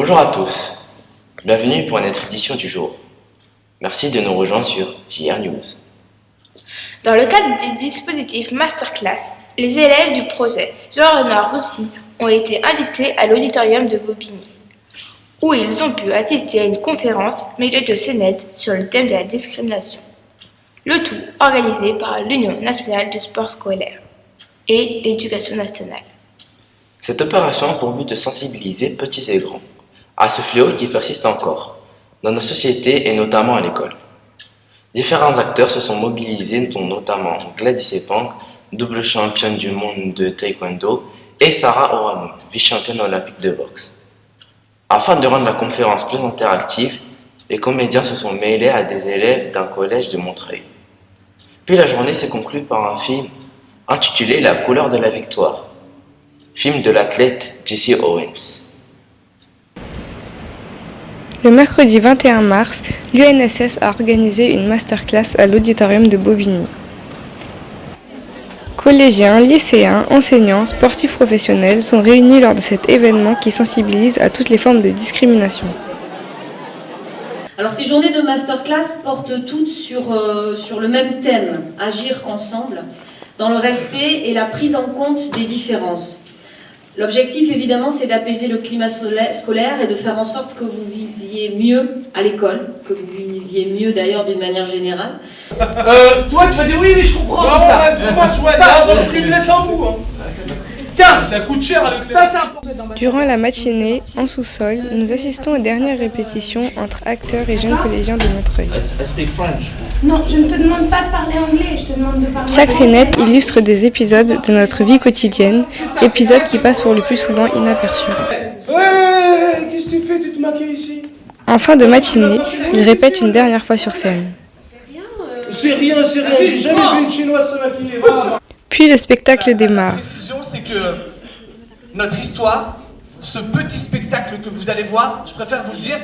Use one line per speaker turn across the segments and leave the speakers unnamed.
Bonjour à tous, bienvenue pour notre édition du jour. Merci de nous rejoindre sur JR News.
Dans le cadre des dispositifs Masterclass, les élèves du projet Jean-Renoir Roussy ont été invités à l'auditorium de Bobigny, où ils ont pu assister à une conférence mêlée de scénettes sur le thème de la discrimination. Le tout organisé par l'Union nationale du sport scolaire et l'éducation nationale.
Cette opération a pour but de sensibiliser petits et grands à ce fléau qui persiste encore dans nos sociétés et notamment à l'école. Différents acteurs se sont mobilisés, dont notamment Gladys Epang, double championne du monde de taekwondo, et Sarah Orano, vice-championne olympique de boxe. Afin de rendre la conférence plus interactive, les comédiens se sont mêlés à des élèves d'un collège de Montreuil. Puis la journée s'est conclue par un film intitulé La couleur de la victoire, film de l'athlète Jesse Owens.
Le mercredi 21 mars, l'UNSS a organisé une masterclass à l'auditorium de Bobigny. Collégiens, lycéens, enseignants, sportifs professionnels sont réunis lors de cet événement qui sensibilise à toutes les formes de discrimination.
Alors ces journées de masterclass portent toutes sur le même thème, agir ensemble, dans le respect et la prise en compte des différences. L'objectif évidemment c'est d'apaiser le climat scolaire et de faire en sorte que vous viviez mieux à l'école, que vous viviez mieux d'ailleurs d'une manière générale.
Toi tu vas dire oui mais je comprends tout ça. Moi je vois dans le prix me laisse en vous. Tiens, ça coûte cher à Leclerc. Ça c'est important.
Durant la matinée, en sous-sol, nous assistons aux dernières répétitions entre acteurs et jeunes collégiens de Montreuil.
Non, je ne te demande pas de parler anglais, je te demande de parler.
Chaque scénette illustre des épisodes de notre vie quotidienne, épisodes qui passent pour le plus souvent inaperçus.
Ouais, qu'est-ce que tu fais? Tu te maquilles ici?
En fin de matinée, ils répètent une dernière fois sur scène.
C'est rien, j'ai jamais vu une chinoise se maquiller.
Puis le spectacle démarre.
La décision, c'est que notre histoire, ce petit spectacle que vous allez voir, je préfère vous le dire,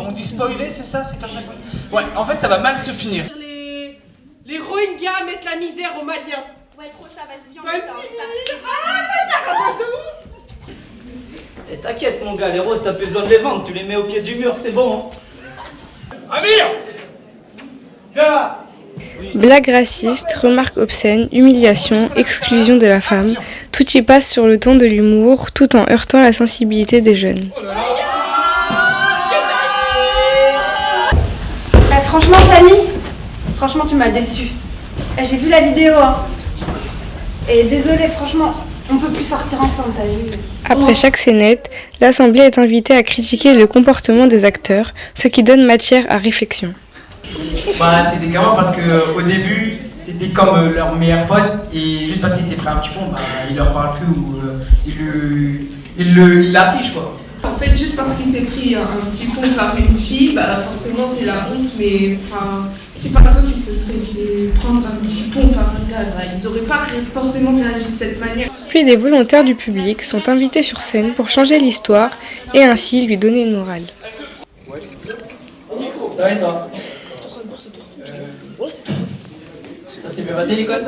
on dit spoiler, c'est ça? C'est comme ça que... Ouais, en fait, ça va mal se finir.
Les Rohingyas mettent la misère aux Maliens.
Ouais, trop ça, vas-y, viens,
Eh, t'inquiète mon gars, les roses t'as plus besoin de les vendre, tu les mets au pied du mur, c'est bon.
Amir! Gars!
Blagues racistes, remarques obscènes, humiliation, exclusion de la femme, tout y passe sur le ton de l'humour tout en heurtant la sensibilité des jeunes.
Franchement Samy, tu m'as déçu. J'ai vu la vidéo hein. Et désolée, franchement, on peut plus sortir ensemble, t'as vu.
Après chaque scénette, l'assemblée est invitée à critiquer le comportement des acteurs, ce qui donne matière à réflexion.
Bah, c'est des gamins parce qu'au début, c'était comme leur meilleur pote et juste parce qu'il s'est pris un petit pont, bah, il leur parle plus ou il l'affiche quoi.
En fait, juste parce qu'il s'est pris un petit pont par une fille, bah forcément c'est la honte, mais enfin, si par exemple il se serait fait prendre un petit pont par un gars, bah, ils n'auraient pas forcément réagi de cette manière.
Puis des volontaires du public sont invités sur scène pour changer l'histoire et ainsi lui donner une morale.
Ça va et toi? Ça s'est bien passé l'école?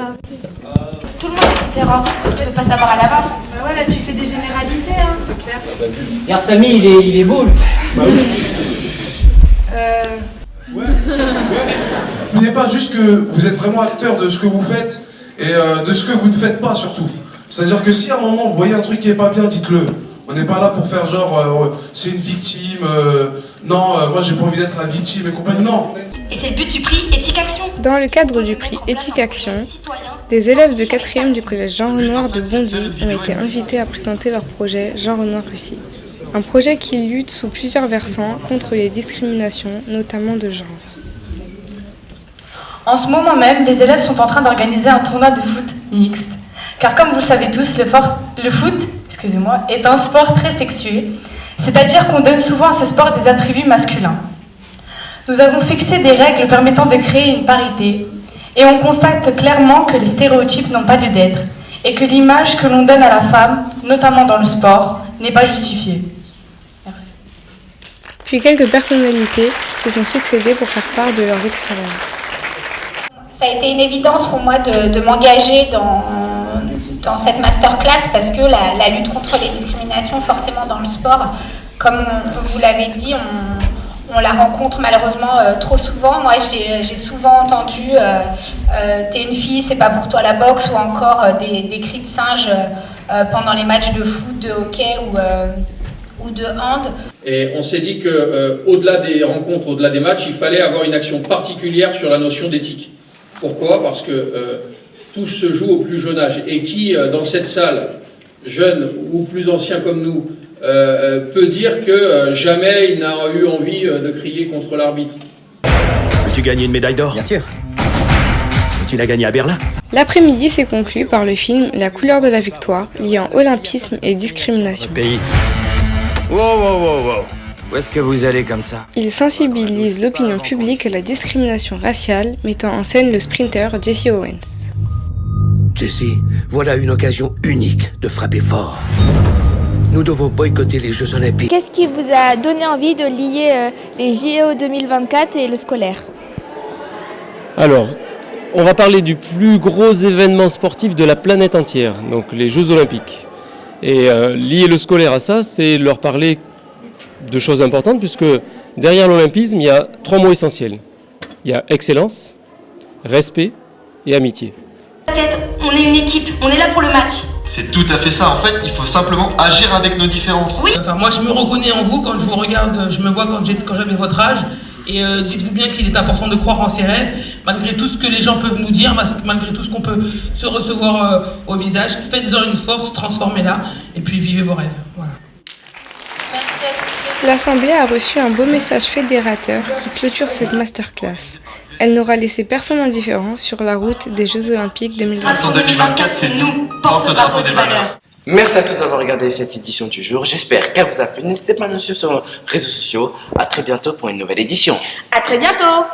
Tout le monde est différent, tu peux pas savoir à l'avance. Bah voilà, tu fais des généralités, hein. C'est clair.
Regarde Samy, il est beau lui.
N'oubliez pas juste que vous êtes vraiment acteur de ce que vous faites et de ce que vous ne faites pas surtout. C'est-à-dire que si à un moment vous voyez un truc qui est pas bien, dites-le. On n'est pas là pour faire genre c'est une victime, moi j'ai pas envie d'être la victime et compagnie, non.
Et c'est le but du prix Éthique Action.
Dans le cadre du prix Éthique Action, des élèves de 4e du collège Jean-Renoir de Bondy ont été invités à présenter leur projet Jean-Renoir Roussy. Un projet qui lutte sous plusieurs versants contre les discriminations, notamment de genre.
En ce moment même, les élèves sont en train d'organiser un tournoi de foot mixte. Car comme vous le savez tous, le foot est un sport très sexué, c'est-à-dire qu'on donne souvent à ce sport des attributs masculins. Nous avons fixé des règles permettant de créer une parité, et on constate clairement que les stéréotypes n'ont pas lieu d'être, et que l'image que l'on donne à la femme, notamment dans le sport, n'est pas justifiée. Merci.
Puis quelques personnalités se sont succédées pour faire part de leurs expériences.
Ça a été une évidence pour moi de m'engager dans cette masterclass parce que la lutte contre les discriminations, forcément dans le sport, comme vous l'avez dit, on la rencontre malheureusement trop souvent. Moi, j'ai souvent entendu t'es une fille, c'est pas pour toi la boxe, ou encore des cris de singe pendant les matchs de foot, de hockey ou de hand.
Et on s'est dit que au-delà des rencontres, au-delà des matchs, il fallait avoir une action particulière sur la notion d'éthique. Pourquoi ? Parce que tout se joue au plus jeune âge. Et qui, dans cette salle, jeune ou plus ancien comme nous, peut dire que jamais il n'a eu envie de crier contre l'arbitre.
Veux-tu gagner une médaille d'or ?
Bien sûr.
Tu l'as gagnée à Berlin ?
L'après-midi s'est conclu par le film La couleur de la victoire, liant olympisme et discrimination.
Pays. Wow. Où est-ce que vous allez comme ça ?
Il sensibilise l'opinion publique à la discrimination raciale, mettant en scène le sprinter Jesse Owens.
Jesse, voilà une occasion unique de frapper fort. Nous devons boycotter les Jeux Olympiques.
Qu'est-ce qui vous a donné envie de lier les JO 2024 et le scolaire ?
Alors, on va parler du plus gros événement sportif de la planète entière, donc les Jeux Olympiques. Et lier le scolaire à ça, c'est leur parler de choses importantes, puisque derrière l'olympisme, il y a 3 mots essentiels. Il y a excellence, respect et amitié.
Peut-être, on est une équipe, on est là pour le match.
C'est tout à fait ça, en fait, il faut simplement agir avec nos différences.
Oui. Enfin, moi je me reconnais en vous quand je vous regarde, je me vois quand j'avais votre âge. Et dites-vous bien qu'il est important de croire en ses rêves, malgré tout ce que les gens peuvent nous dire, malgré tout ce qu'on peut se recevoir au visage. Faites-en une force, transformez-la, et puis vivez vos rêves. Voilà.
L'Assemblée a reçu un beau message fédérateur qui clôture cette masterclass. Elle n'aura laissé personne indifférent sur la route des Jeux Olympiques 2024.
En 2024, c'est nous, porte-drapeau des valeurs.
Merci à tous d'avoir regardé cette édition du jour. J'espère qu'elle vous a plu. N'hésitez pas à nous suivre sur nos réseaux sociaux. À très bientôt pour une nouvelle édition.
À très bientôt.